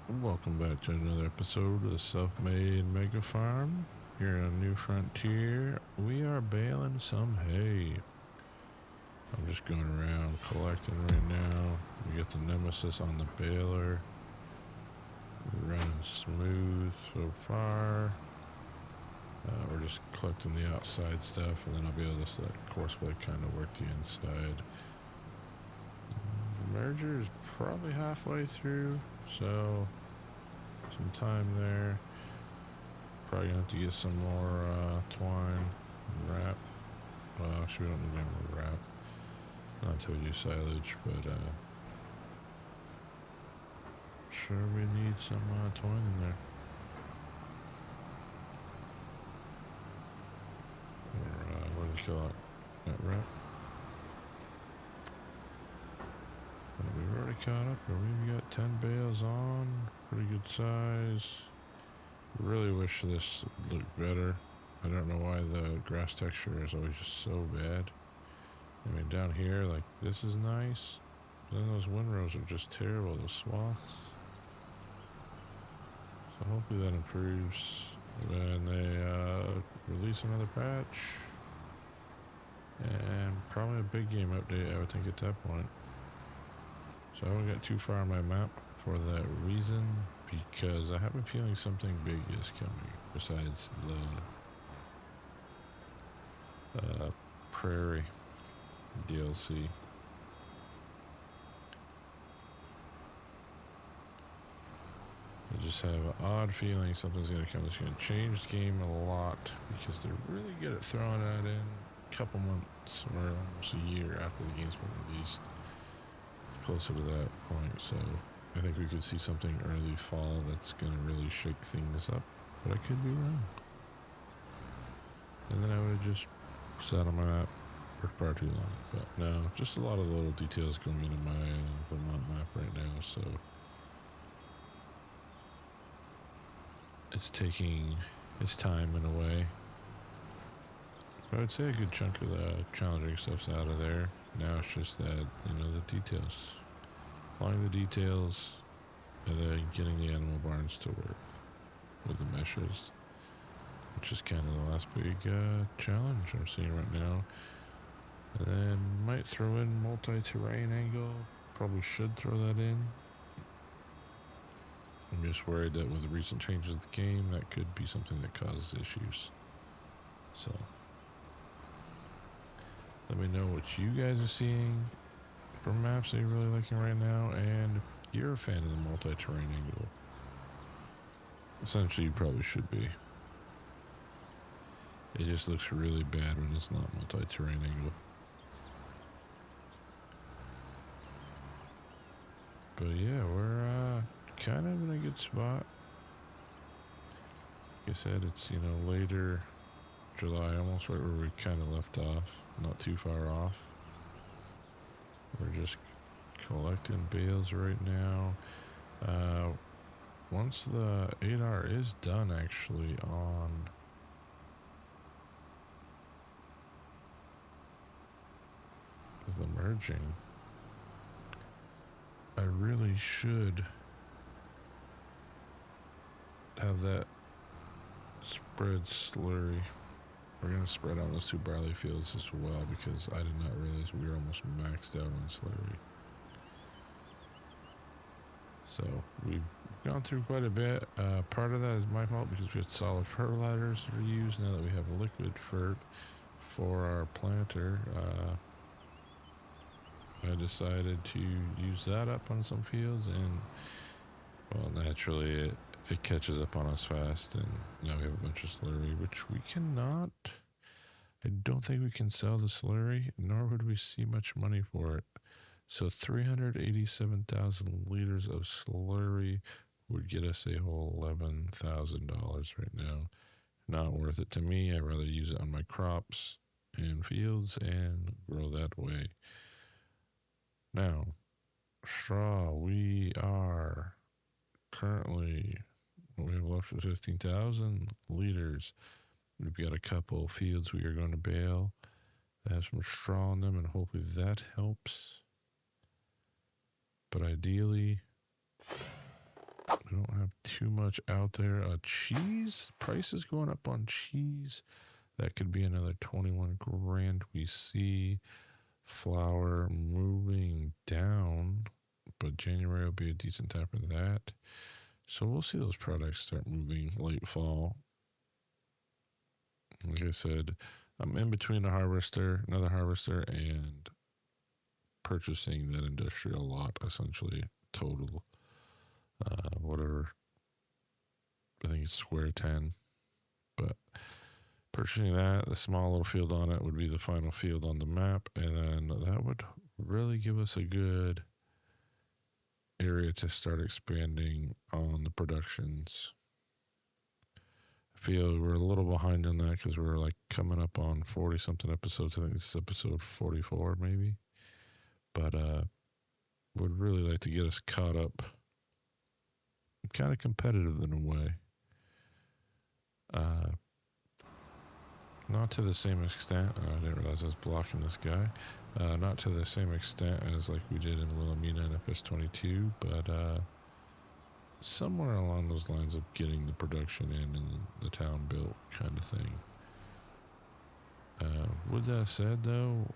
Welcome back to another episode of the Self-Made Mega Farm. Here on New Frontier, we are baling some hay. I'm just going around collecting right now. We got the Nemesis on the baler. We're running smooth so far. We're just collecting the outside stuff, and then I'll be able to let course blade kind of work the inside. The merger is probably halfway through, so some time there. Probably gonna have to get some more twine and wrap. Well, actually, we don't need any more wrap. Not until we do silage, but sure we need some twine in there. Or what do you call it? That wrap. But we've already caught up. We've got 10 bales on. Pretty good size. Really wish this looked better. I don't know why the grass texture is always just so bad. I mean, down here, like, this is nice. But then those windrows are just terrible, those swaths. So hopefully that improves when they release another patch. And probably a big game update, I would think, at that point. So I won't get too far on my map for that reason, because I have a feeling something big is coming besides the Prairie DLC. I just have an odd feeling something's going to come that's going to change the game a lot, because they're really good at throwing that in a couple months or almost a year after the game's been released. Closer to that point, so I think we could see something early fall that's going to really shake things up, but I could be wrong. And then I would have just sat on my map for far too long, but no, just a lot of little details going into my Vermont map right now, so it's taking its time in a way. But I would say a good chunk of the challenging stuff's out of there. Now it's just that, the details. Following the details, and then getting the animal barns to work with the meshes, which is kind of the last big challenge I'm seeing right now. And then might throw in multi-terrain angle. Probably should throw that in. I'm just worried that with the recent changes to the game, that could be something that causes issues. So let me know what you guys are seeing for maps that you're really liking right now, and if you're a fan of the multi-terrain angle. Essentially, you probably should be. It just looks really bad when it's not multi-terrain angle. But yeah, we're kind of in a good spot. Like I said, it's, later July, almost right where we kind of left off. Not too far off. We're just collecting bales right now. Once the 8R is done, actually, on the merging, I really should have that spread slurry. We're going to spread out those two barley fields as well, because I did not realize we were almost maxed out on slurry. So we've gone through quite a bit. Part of that is my fault, because we had solid fertilizers to use. Now that we have a liquid fert for our planter, I decided to use that up on some fields, and well, naturally it catches up on us fast, and now we have a bunch of slurry, which we cannot. I don't think we can sell the slurry, nor would we see much money for it. So 387,000 liters of slurry would get us a whole $11,000 right now. Not worth it to me. I'd rather use it on my crops and fields and grow that way. Now, straw, we are currently, we have left with 15,000 liters. We've got a couple fields we are going to bale that have some straw in them, and hopefully that helps. But ideally, we don't too much out there. Cheese prices going up on cheese. That could be another 21 grand. We see flour moving down, but January will be a decent time for that. So we'll see those products start moving late fall. Like I said, I'm in between another harvester, and purchasing that industrial lot, essentially total, whatever. I think it's square 10, but purchasing that, the small little field on it would be the final field on the map, and then that would really give us a good area to start expanding on the productions. I feel we're a little behind on that because we're like coming up on 40 something episodes. I think this is episode 44 maybe, but would really like to get us caught up, kind of competitive in a way. Not to the same extent. I didn't realize I was blocking this guy. Not to the same extent as like we did in Wilhelmina and FS22, but somewhere along those lines of getting the production in and the town built kind of thing. With that said, though,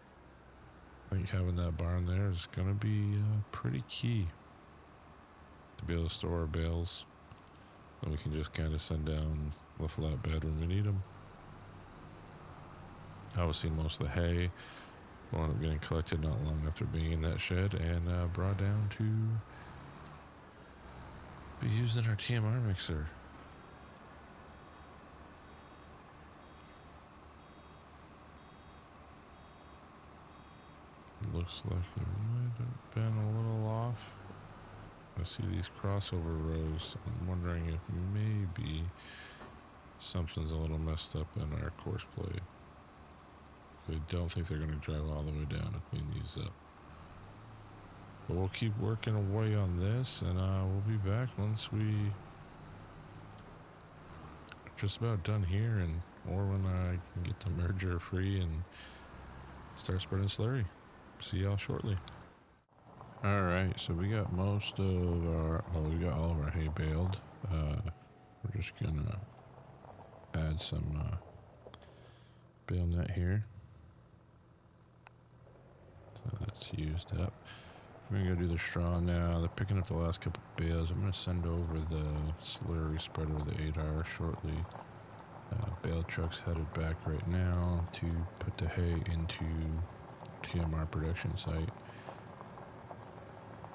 I think having that barn there is going to be pretty key to be able to store our bales. And we can just kind of send down the flatbed when we need them. Obviously, most of the hay will end up getting collected not long after being in that shed and brought down to be used in our TMR mixer. Looks like it might have been a little off. I see these crossover rows. I'm wondering if maybe something's a little messed up in our course play. I don't think they're going to drive all the way down to clean these up. But we'll keep working away on this, and we'll be back once we are just about done here, or when I can get the merger free and start spreading slurry. See y'all shortly. Alright, so we got most of we got all of our hay baled. We're just gonna add some bale net here. So that's used up. We're gonna go do the straw now. They're picking up the last couple bales. I'm gonna send over the slurry spreader with the 8R shortly. Bale truck's headed back right now to put the hay into TMR production site.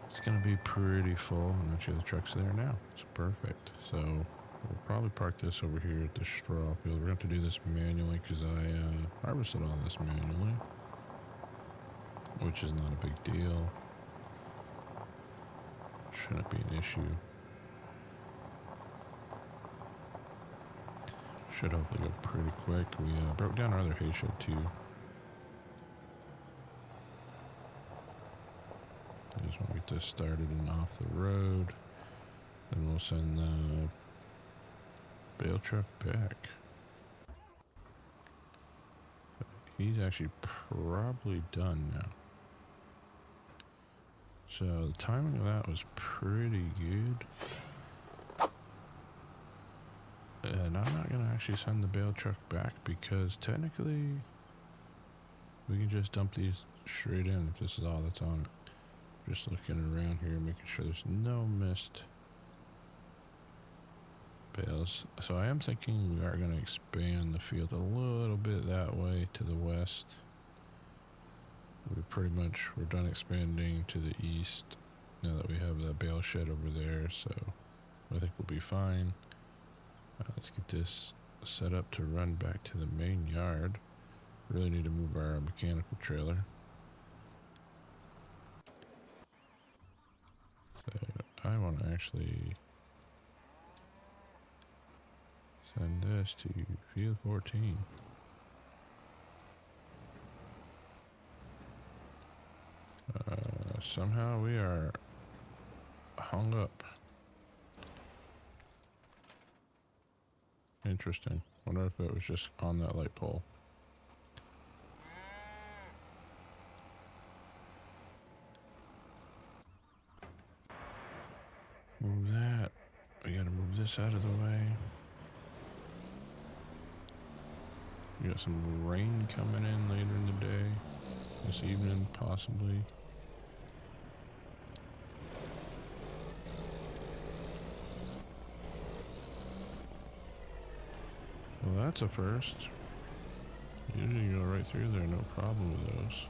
It's gonna be pretty full, and actually the truck's there now. It's perfect. So we'll probably park this over here at the straw field. We're gonna have to do this manually because I harvested all this manually, which is not a big deal. Shouldn't be an issue. Should hopefully go pretty quick. We broke down our other hay shed too. I just want to get this started and off the road. Then we'll send the bale truck back. He's actually probably done now. So the timing of that was pretty good. And I'm not going to actually send the bale truck back because technically we can just dump these straight in if this is all that's on it. Just looking around here, making sure there's no missed bales. So I am thinking we are going to expand the field a little bit that way to the west. We're done expanding to the east now that we have that bale shed over there, so I think we'll be fine. Let's get this set up to run back to the main yard. Really need to move our mechanical trailer. So I want to actually send this to field 14. Somehow we are hung up. Interesting. Wonder if it was just on that light pole. Move that I gotta move this out of the way. We got some rain coming in later in the day. This evening, possibly. Well, that's a first. Usually you go right through there, no problem with those.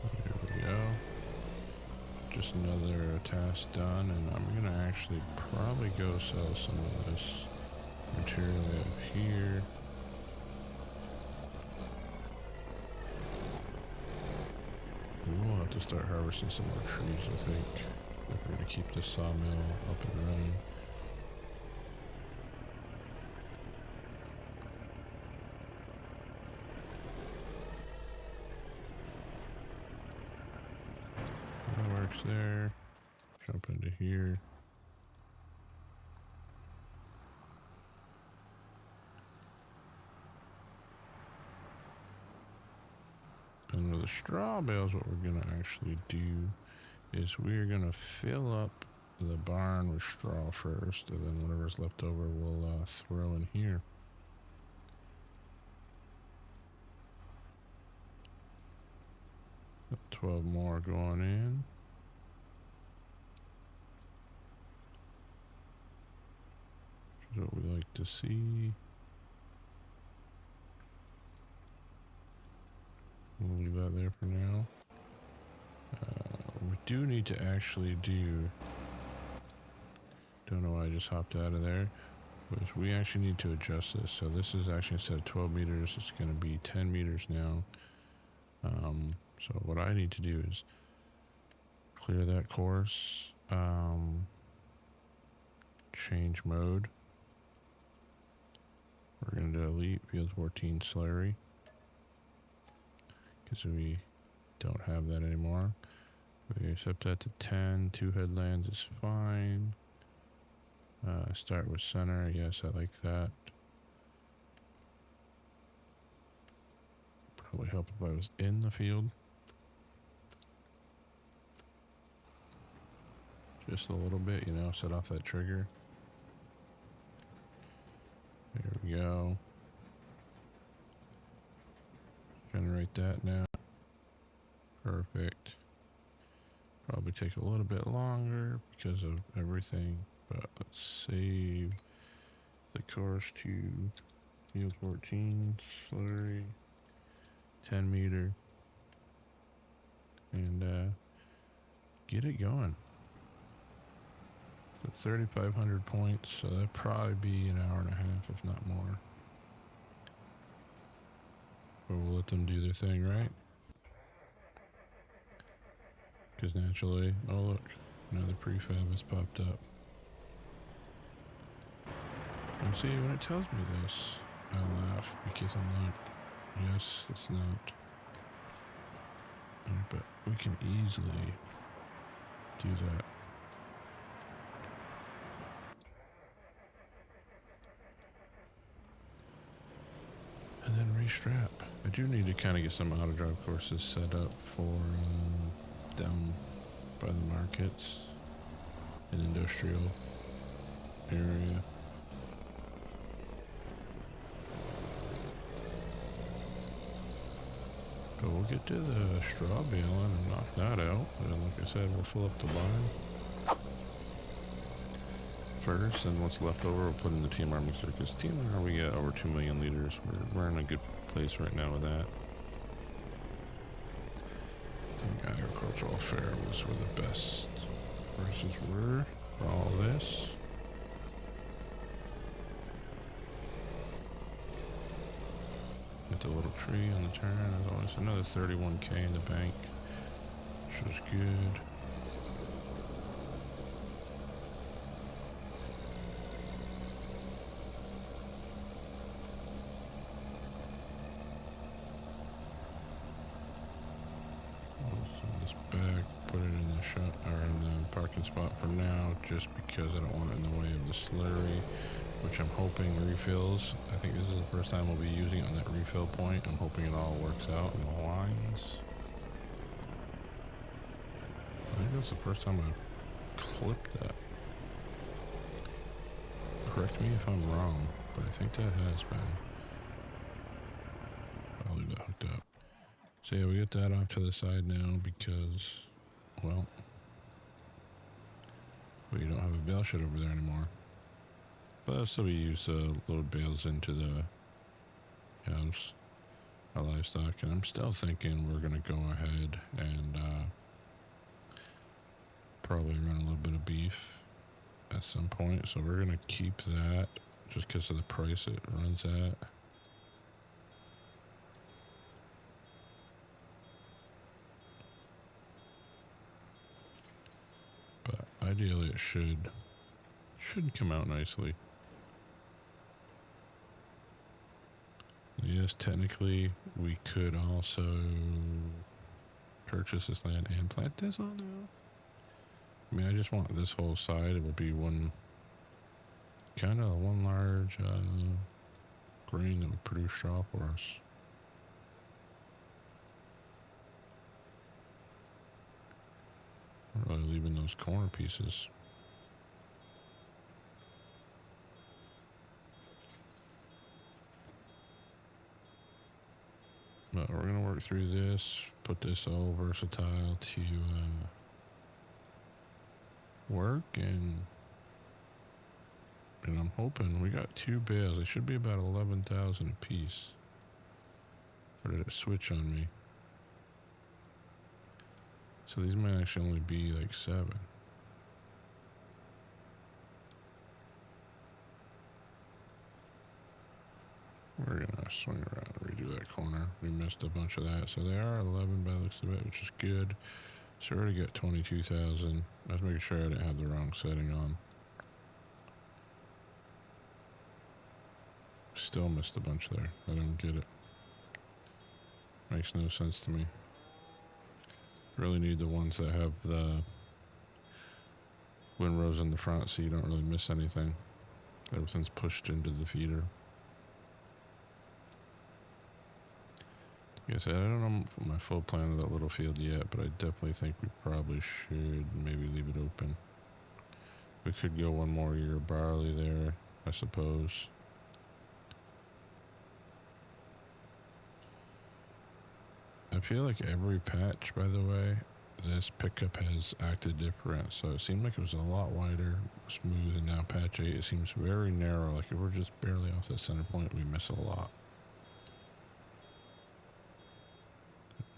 There we go. Just another task done, and I'm gonna actually probably go sell some of this material up here. We'll have to start harvesting some more trees, I think, if we're gonna keep this sawmill up and running. That works there. Jump into here. And with the straw bales, what we're gonna actually do is we're gonna fill up the barn with straw first, and then whatever's left over we'll throw in here. Got 12 more going in. Which is what we like to see. We'll leave that there for now. We do need to actually do... Don't know why I just hopped out of there. But we actually need to adjust this. So this is actually, instead of 12 meters, it's going to be 10 meters now. So what I need to do is clear that course. Change mode. We're going to delete field 14 slurry, because we don't have that anymore. We set that to 10. 2 headlands is fine. Start with center. Yes, I like that. Probably help if I was in the field. Just a little bit, you know, set off that trigger. There we go. Generate that now. Perfect. Probably take a little bit longer because of everything, but let's save the course to field 14, slurry, 10 meter, and get it going. So 3,500 points, so that'd probably be an hour and a half, if not more. But we'll let them do their thing, right? Because naturally, oh look, another prefab has popped up. And see, when it tells me this, I laugh because I'm like, yes, it's not. But we can easily do that. And then restrap. I do need to kind of get some auto drive courses set up for down by the markets and industrial area. But we'll get to the straw baling and knock that out. And like I said, we'll fill up the barn first, and what's left over we'll put in the TMR mixer, because TMR we get over 2 million liters. We're in a good place right now with that. I think agricultural fair was where the best prices were for all this. Get the little tree on the turn. There's always another 31K in the bank, which is good. Put it in the shot or in the parking spot for now, just because I don't want it in the way of the slurry, which I'm hoping refills. I think this is the first time we'll be using it on that refill point. I'm hoping it all works out in the lines. like that's the first time I clipped that. Correct me if I'm wrong, but I think that has been. I'll leave that hooked up. So yeah, we get that off to the side now because, well, we don't have a bale shed over there anymore. But still we use load bales into the house, our livestock, and I'm still thinking we're going to go ahead and probably run a little bit of beef at some point. So we're going to keep that just because of the price it runs at. But ideally it should come out nicely. Yes, technically we could also purchase this land and plant this all now. I mean, I just want this whole side. It will be one large grain that would produce straw for us. Not really leaving those corner pieces. But we're going to work through this, put this all versatile to work, and I'm hoping we got 2 bales. It should be about 11,000 a piece. Or did it switch on me? So these might actually only be like 7. We're gonna swing around and redo that corner. We missed a bunch of that. So they are 11 by the looks of it, which is good. So we already got 22,000. I was making sure I didn't have the wrong setting on. Still missed a bunch there. I don't get it. Makes no sense to me. Really need the ones that have the windrows in the front so you don't really miss anything. Everything's pushed into the feeder. Like I said, I don't know my full plan of that little field yet, but I definitely think we probably should maybe leave it open. We could go one more year of barley there, I suppose. I feel like every patch, by the way, this pickup has acted different. So it seemed like it was a lot wider, smooth, and now patch 8, it seems very narrow. Like if we're just barely off the center point, we miss a lot.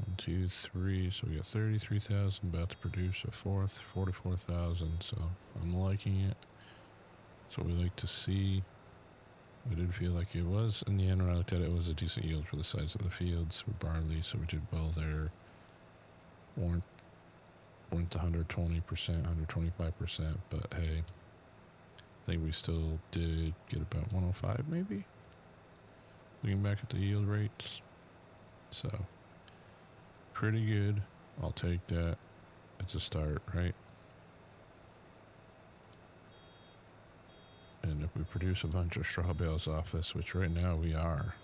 1, 2, 3, so we got 33,000, about to produce a fourth, 44,000, so I'm liking it. That's what we like to see. I did feel like it was, in the end when I looked at it, it was a decent yield for the size of the fields for barley, so we did well there. Weren't 120%, 125%, but hey, I think we still did get about 105 maybe, looking back at the yield rates. So pretty good. I'll take that. It's a start, right? And if we produce a bunch of straw bales off this, which right now we are,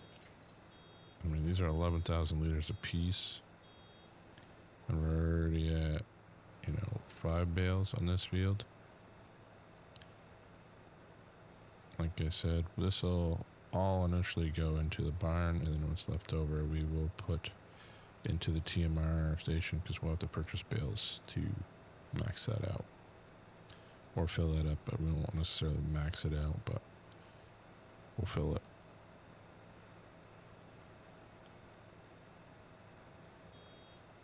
I mean, these are 11,000 liters a piece, and we're already at, 5 bales on this field. Like I said, this will all initially go into the barn, and then what's left over we will put into the TMR station, because we'll have to purchase bales to max that out. Or fill that up, but we won't necessarily max it out, but we'll fill it.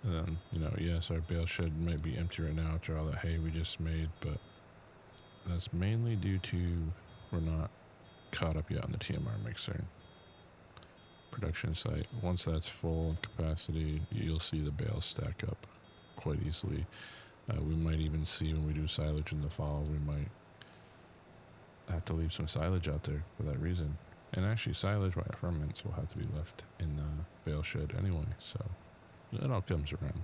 And then, yes, our bale shed might be empty right now after all that hay we just made, but that's mainly due to we're not caught up yet on the TMR mixer production site. Once that's full capacity, you'll see the bales stack up quite easily. We might even see when we do silage in the fall, we might have to leave some silage out there for that reason. And actually, silage while it ferments will have to be left in the bale shed anyway, so it all comes around.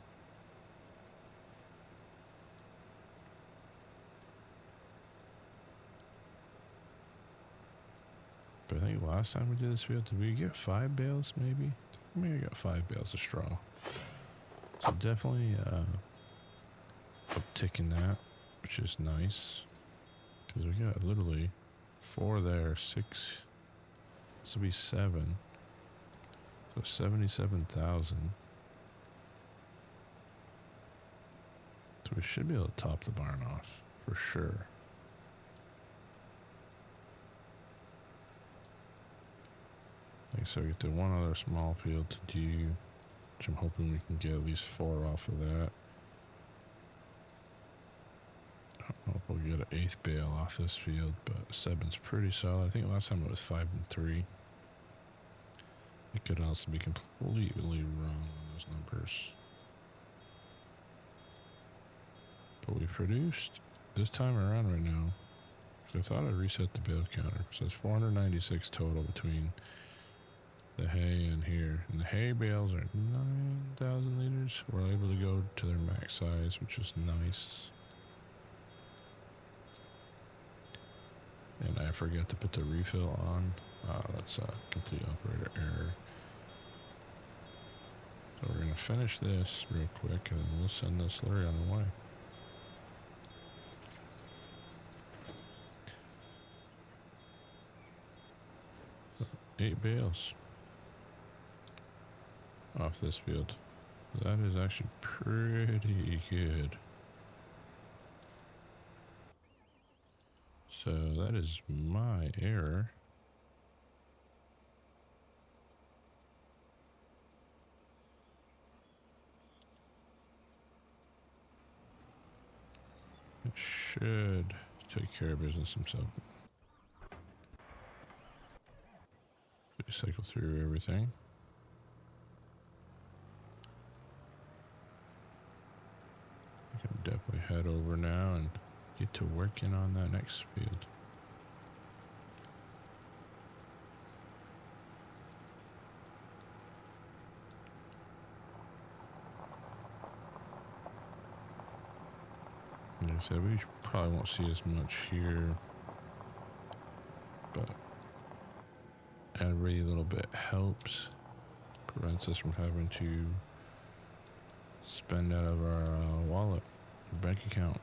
But I think last time we did this field, did we get 5 bales maybe? Maybe I got 5 bales of straw. So definitely uptick in that, which is nice. Because we got literally 4 there, 6. This will be 7. So 77,000. So we should be able to top the barn off for sure. Like, so we get the one other small field to do, which I'm hoping we can get at least 4 off of that. I don't know if we'll get an 8th bale off this field, but 7's pretty solid. I think last time it was 5 and 3. It could also be completely wrong on those numbers. But we produced this time around right now. So I thought I'd reset the bale counter. So it's 496 total between the hay and here. And the hay bales are 9,000 liters. We're able to go to their max size, which is nice. And I forgot to put the refill on. That's a complete operator error. So we're going to finish this real quick and then we'll send the slurry on the way. So 8 bales off this field. That is actually pretty good. So that is my error. It should take care of business himself. Cycle through everything. I can definitely head over now and get to working on that next field. Like I said, we probably won't see as much here, but every little bit helps. Prevents us from having to spend out of our wallet, bank account.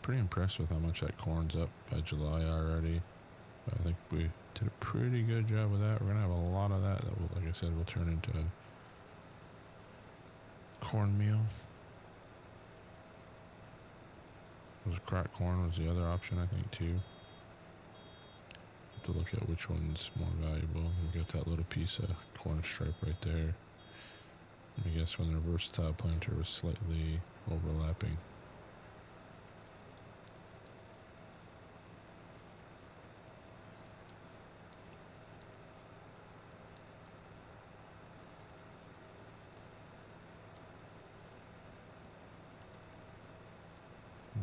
Pretty impressed with how much that corn's up by July already. I think we did a pretty good job with that. We're gonna have a lot of that will, like I said, will turn into cornmeal. Was cracked corn was the other option, I think, too. Have to look at which one's more valuable. We got that little piece of corn stripe right there. I guess when the versatile planter was slightly overlapping.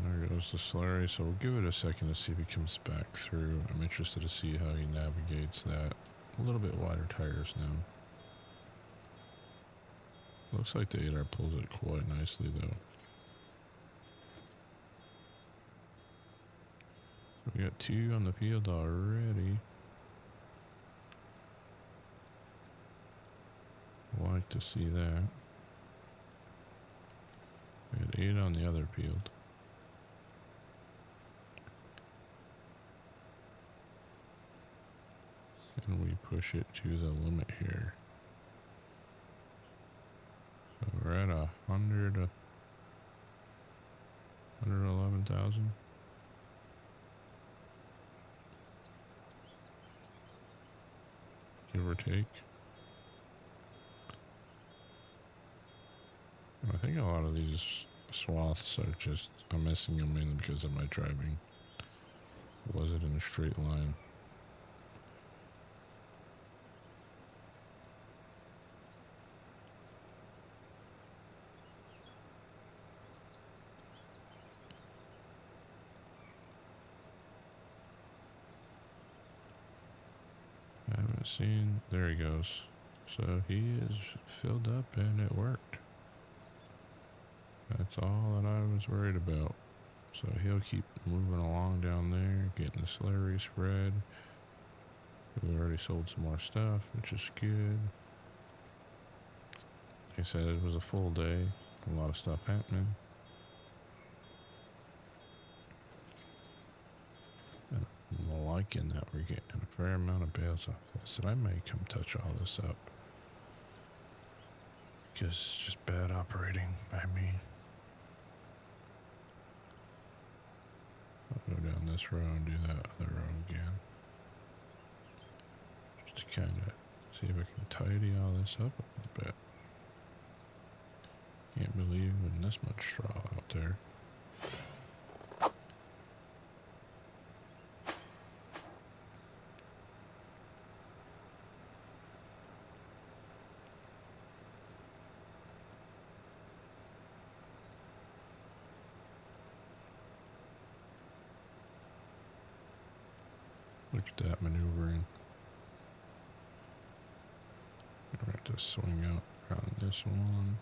There goes the slurry, so we'll give it a second to see if he comes back through. I'm interested to see how he navigates that. A little bit wider tires now. Looks like the 8R pulls it quite nicely though. So we got 2 on the field already. Like to see that. We had 8 on the other field. And we push it to the limit here. So we're at 111,000. Give or take. I think a lot of these swaths are just, I'm missing them in because of my driving. Was it in a straight line? I haven't seen, there he goes. So he is filled up and it worked. That's all that I was worried about. So he'll keep moving along down there, getting the slurry spread. We already sold some more stuff, which is good. Like I said, it was a full day. a lot of stuff happening. And I'm liking that we're getting a fair amount of bales off this. And I may come touch all this up. Because it's just bad operating by me. I'll go down this row and do that other row again. Just to kind of see if I can tidy all this up a little bit. Can't believe when this much straw out there. Look at that maneuvering. I have to swing out around this one.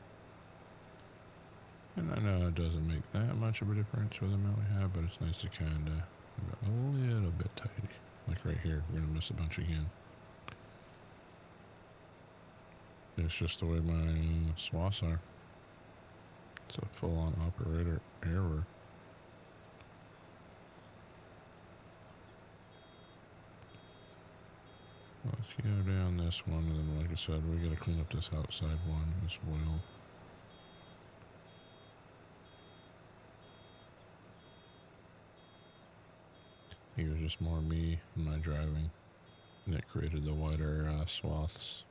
And I know it doesn't make that much of a difference with the amount we have, but it's nice to kind of a little bit tidy. Like right here, we're going to miss a bunch again. It's just the way my swaths are. It's a full-on operator error. Let's go down this one, and then like I said, we got to clean up this outside one as well. I think it was just more me and my driving that created the wider swaths.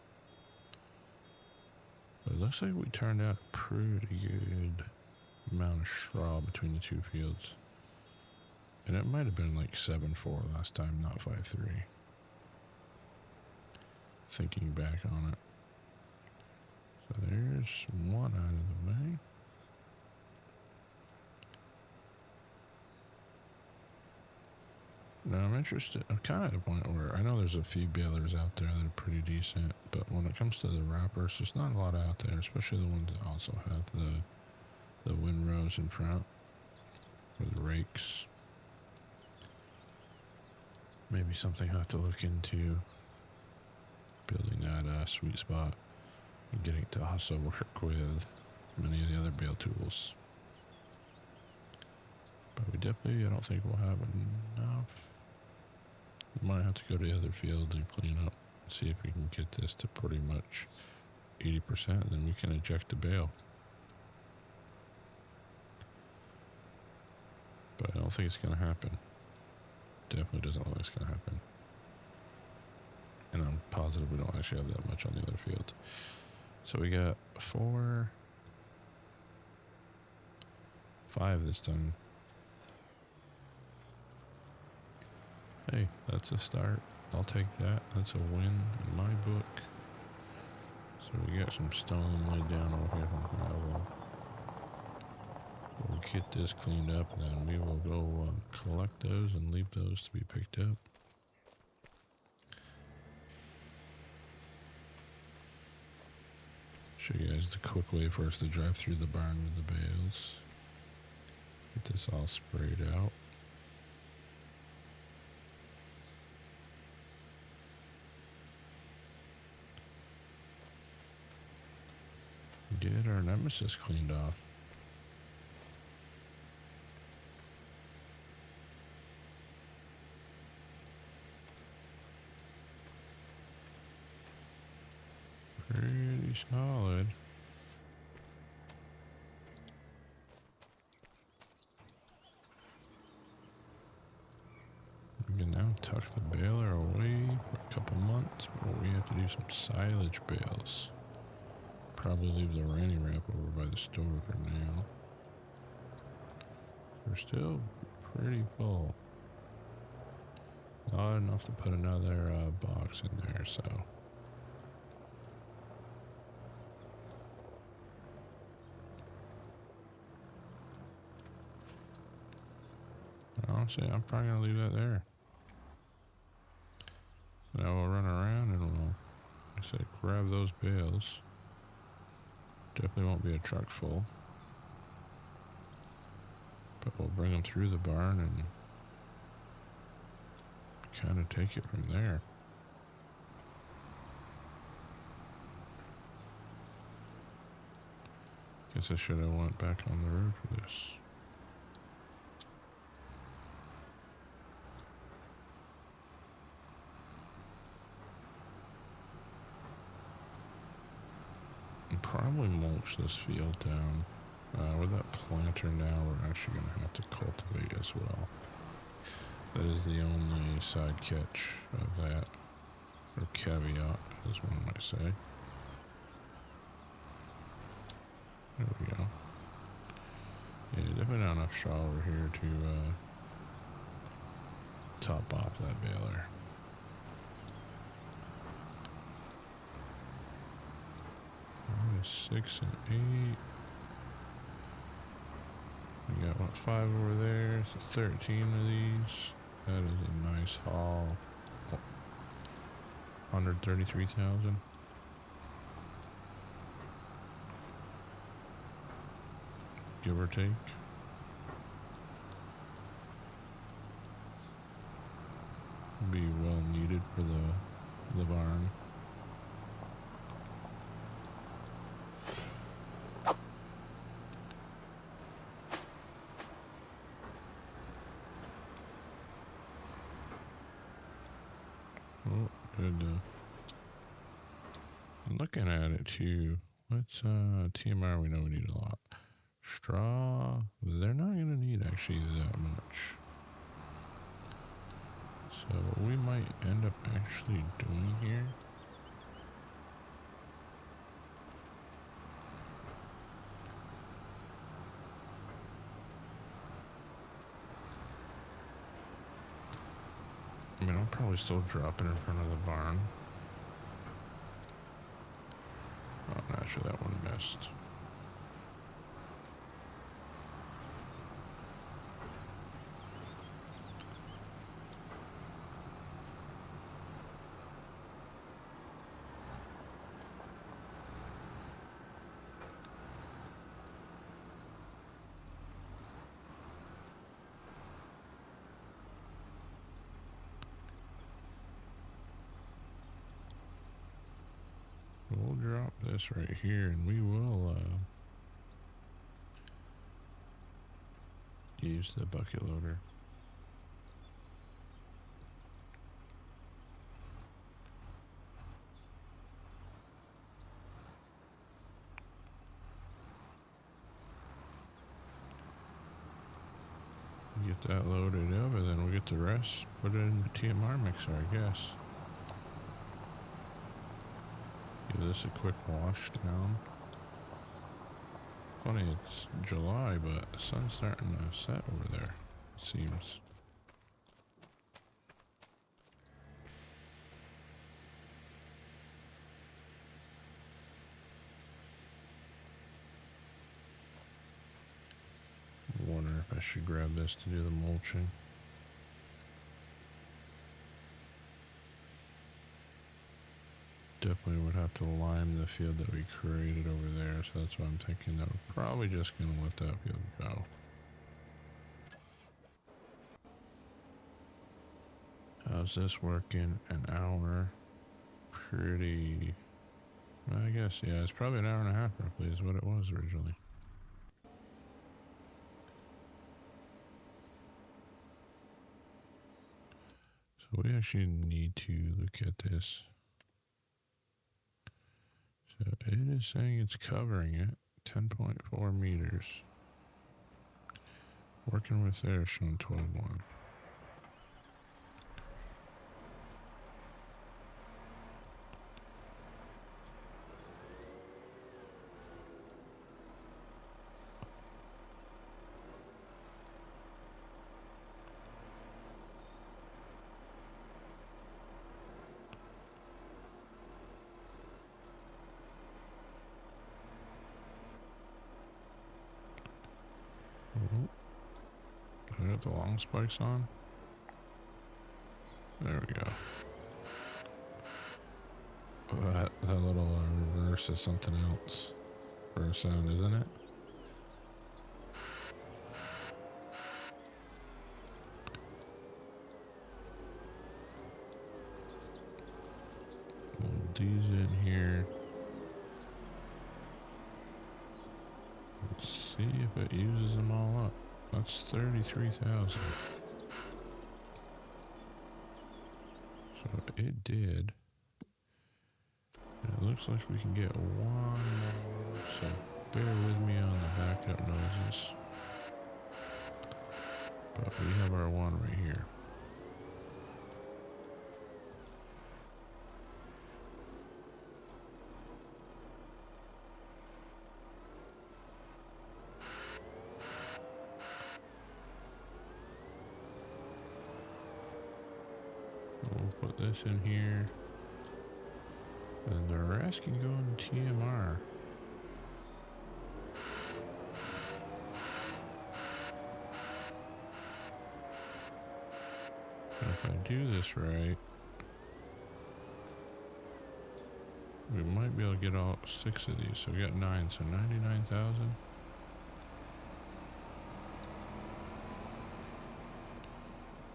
But it looks like we turned out a pretty good amount of straw between the two fields. And it might have been like 7-4 last time, not 5-3. Thinking back on it. So there's one out of the way. Now I'm interested, I'm kind of at a point where I know there's a few balers out there that are pretty decent, but when it comes to the wrappers, there's not a lot out there, especially the ones that also have the windrows in front, or the rakes. Maybe something I have to look into, building that sweet spot and getting it to also work with many of the other bale tools. But we definitely, I don't think we'll have enough. We might have to go to the other field and clean up, see if we can get this to pretty much 80%, and then we can eject the bale. But I don't think it's going to happen. Definitely doesn't look like it's going to happen. And I'm positive we don't actually have that much on the other field. So we got 4, 5 this time. Hey, that's a start. I'll take that. That's a win in my book. So we got some stone laid down over here from gravel. We'll get this cleaned up, and then we will go collect those and leave those to be picked up. Show you guys the quick way for us to drive through the barn with the bales. Get this all sprayed out. Get our nemesis cleaned off. Pretty solid. We can now tuck the baler away for a couple months, but we have to do some silage bales. Probably leave the ranny wrap over by the store for now. We're still pretty full. Not enough to put another box in there, so. Honestly, I'm probably going to leave that there. Now we'll run around and we'll, like I said, grab those bales. Definitely won't be a truck full. But we'll bring them through the barn and kind of take it from there. Guess I should have went back on the road for this. I'll probably mulch this field down. With that planter now, we're actually going to have to cultivate as well. That is the only side catch of that, or caveat, as one might say. There we go. Yeah, definitely not enough straw over here to top off that baler. Minus 6 and 8. We got, what, 5 over there, so 13 of these. That is a nice haul. 133,000. Give or take. Be well needed for the barn. Oh, good. Looking at it too. Let's TMR. We know we need a lot. Straw. They're not gonna need actually that much. So what we might end up actually doing here. I mean, I'll probably still drop it in front of the barn. Oh, naturally that one missed. We'll drop this right here and we will use the bucket loader. Get that loaded up and then we'll get the rest, put it in the TMR mixer, I guess. Give this a quick wash down. Funny, it's July, but the sun's starting to set over there, it seems. I wonder if I should grab this to do the mulching. Definitely would have to lime the field that we created over there, so that's why I'm thinking that we're probably just going to let that field go. How's this working? An hour. Pretty... I guess, yeah, it's probably an hour and a half roughly is what it was originally. So we actually need to look at this. So it is saying it's covering it, 10.4 meters. Working with there, showing 12.1. I got the long spikes on. There we go. That little reverse is something else for a sound, isn't it? Load these in here. See if it uses them all up. That's 33,000. So it did. And it looks like we can get one more. So bear with me on the backup noises. But we have our one right here. We'll put this in here. And the rest can go in TMR. And if I do this right, we might be able to get all 6 of these. So we got 9, so 99,000.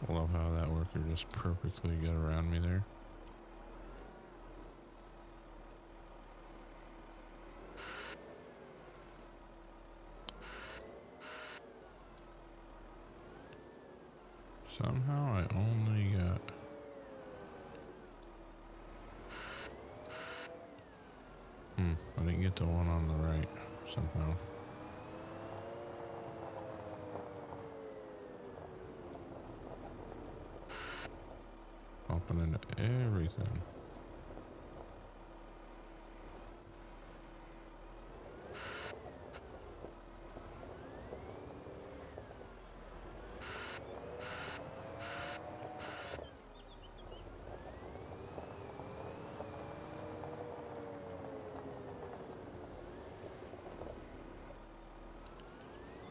I love how that worker just perfectly got around me there. Somehow I only got... I didn't get the one on the right somehow. Hopping into everything.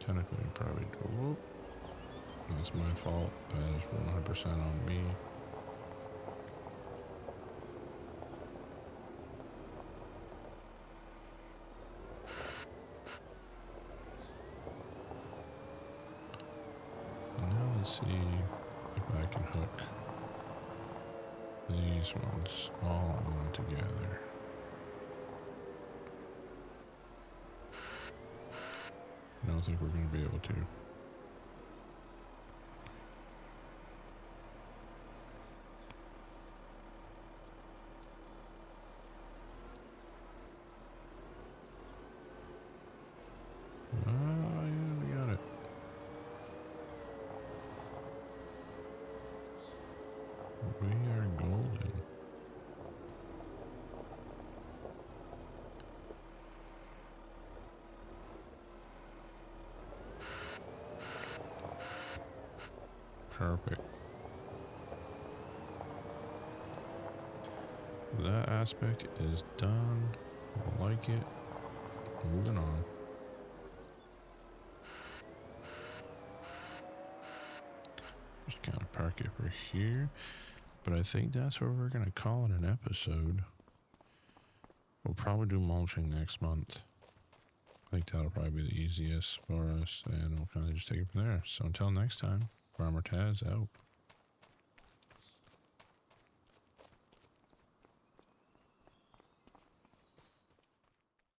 Technically, probably. Whoop. That's my fault. That is 100% on me. Now let's see if I can hook these ones all on together. I don't think we're going to be able to. Oh, yeah, we got it. We are golden. Perfect. That aspect is done. I like it. Moving on. Just kind of park it for here. But I think that's where we're going to call it an episode. We'll probably do mulching next month. I think that'll probably be the easiest for us. And we'll kind of just take it from there. So until next time, Farmer Taz out.